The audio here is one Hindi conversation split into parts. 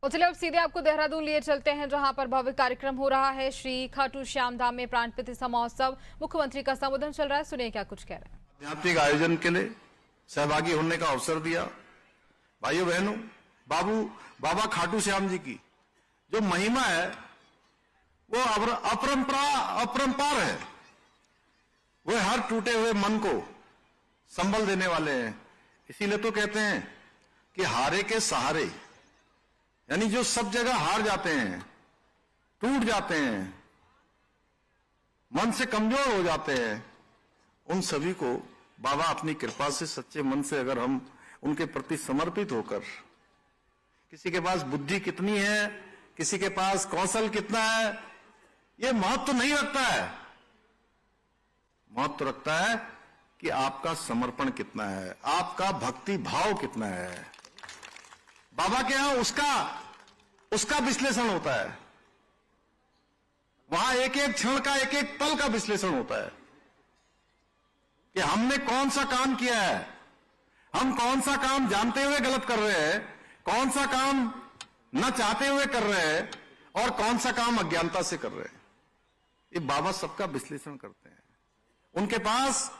और चलिए अब सीधे आपको देहरादून लिए चलते हैं, जहां पर भव्य कार्यक्रम हो रहा है। श्री खाटू श्याम धाम में प्राण प्रतिष्ठा महोत्सव, मुख्यमंत्री का संबोधन चल रहा है। सुनिए क्या कुछ कह रहे हैं। आध्यात्मिक आयोजन के लिए सहभागी होने का अवसर दिया। भाइयों बहनों, बाबा खाटू श्याम जी की जो महिमा है वो अपरंपार है। वो हर टूटे हुए मन को संबल देने वाले हैं। इसीलिए तो कहते हैं कि हारे के सहारे, यानी जो सब जगह हार जाते हैं, टूट जाते हैं, मन से कमजोर हो जाते हैं, उन सभी को बाबा अपनी कृपा से सच्चे मन से अगर हम उनके प्रति समर्पित होकर, किसी के पास बुद्धि कितनी है, किसी के पास कौशल कितना है, ये महत्व नहीं रखता है। महत्व रखता है कि आपका समर्पण कितना है, आपका भक्ति भाव कितना है। बाबा के यहां उसका विश्लेषण होता है। वहां एक एक क्षण का, एक एक पल का विश्लेषण होता है कि हमने कौन सा काम किया है, हम कौन सा काम जानते हुए गलत कर रहे हैं, कौन सा काम न चाहते हुए कर रहे हैं और कौन सा काम अज्ञानता से कर रहे हैं। ये बाबा सबका विश्लेषण करते हैं। उनके पास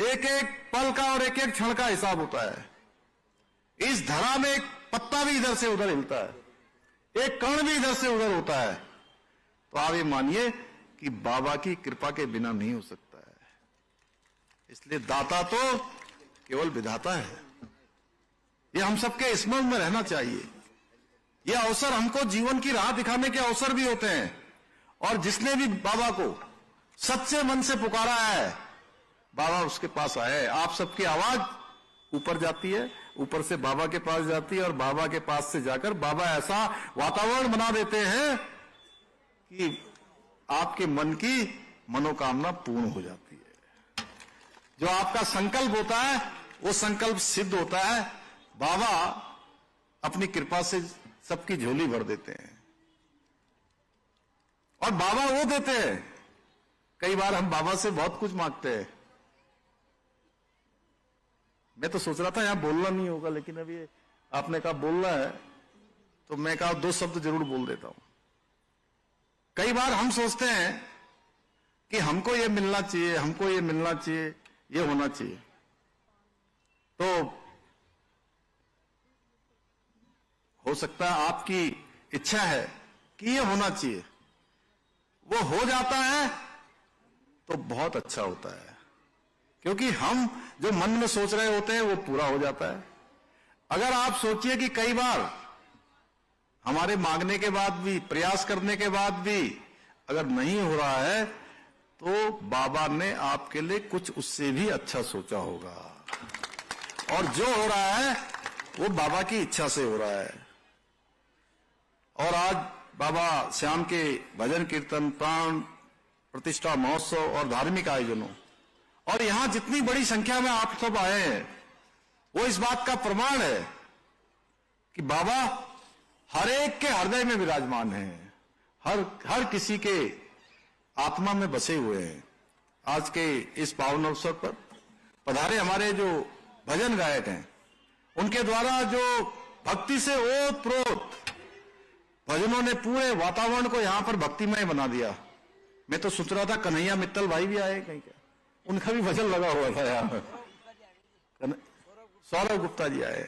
एक एक पल का और एक एक क्षण का हिसाब होता है। इस धरा में एक पत्ता भी इधर से उधर हिलता है, एक कण भी इधर से उधर होता है, तो आप ये मानिए कि बाबा की कृपा के बिना नहीं हो सकता है। इसलिए दाता तो केवल विधाता है। ये हम सबके स्मरण में रहना चाहिए। ये अवसर हमको जीवन की राह दिखाने के अवसर भी होते हैं। और जिसने भी बाबा को सच्चे मन से पुकारा है, बाबा उसके पास आए। आप सबकी आवाज ऊपर जाती है, ऊपर से बाबा के पास जाती है, और बाबा के पास से जाकर बाबा ऐसा वातावरण बना देते हैं कि आपके मन की मनोकामना पूर्ण हो जाती है। जो आपका संकल्प होता है वो संकल्प सिद्ध होता है। बाबा अपनी कृपा से सबकी झोली भर देते हैं। और बाबा वो देते हैं। कई बार हम बाबा से बहुत कुछ मांगते हैं। मैं तो सोच रहा था यहां बोलना नहीं होगा, लेकिन अभी आपने कहा बोलना है तो मैं कहा दो शब्द जरूर बोल देता हूं। कई बार हम सोचते हैं कि हमको ये मिलना चाहिए, हमको ये मिलना चाहिए, ये होना चाहिए। तो हो सकता है आपकी इच्छा है कि ये होना चाहिए, वो हो जाता है तो बहुत अच्छा होता है। क्योंकि हम जो मन में सोच रहे होते हैं वो पूरा हो जाता है। अगर आप सोचिए कि कई बार हमारे मांगने के बाद भी, प्रयास करने के बाद भी अगर नहीं हो रहा है, तो बाबा ने आपके लिए कुछ उससे भी अच्छा सोचा होगा। और जो हो रहा है वो बाबा की इच्छा से हो रहा है। और आज बाबा श्याम के भजन कीर्तन, प्राण प्रतिष्ठा महोत्सव और धार्मिक आयोजनों, और यहां जितनी बड़ी संख्या में आप सब आए हैं, वो इस बात का प्रमाण है कि बाबा हर एक के हृदय में विराजमान हैं, हर किसी के आत्मा में बसे हुए हैं। आज के इस पावन अवसर पर पधारे हमारे जो भजन गायक हैं, उनके द्वारा जो भक्ति से ओत-प्रोत भजनों ने पूरे वातावरण को यहां पर भक्तिमय बना दिया। मैं तो सोच रहा था कन्हैया मित्तल भाई भी आए कहीं, क्या उनका भी भजन लगा हुआ था यहाँ। सौरभ गुप्ता जी आए,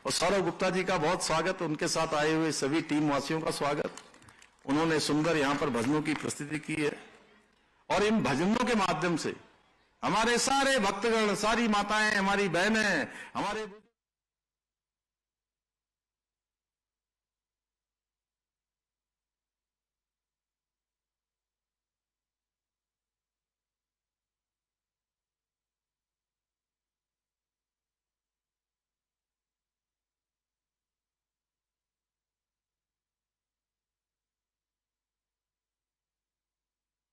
और सौरभ गुप्ता जी का बहुत स्वागत, उनके साथ आए हुए सभी टीम वासियों का स्वागत। उन्होंने सुंदर यहाँ पर भजनों की प्रस्तुति की है। और इन भजनों के माध्यम से हमारे सारे भक्तगण, सारी माताएं, हमारी बहनें, हमारे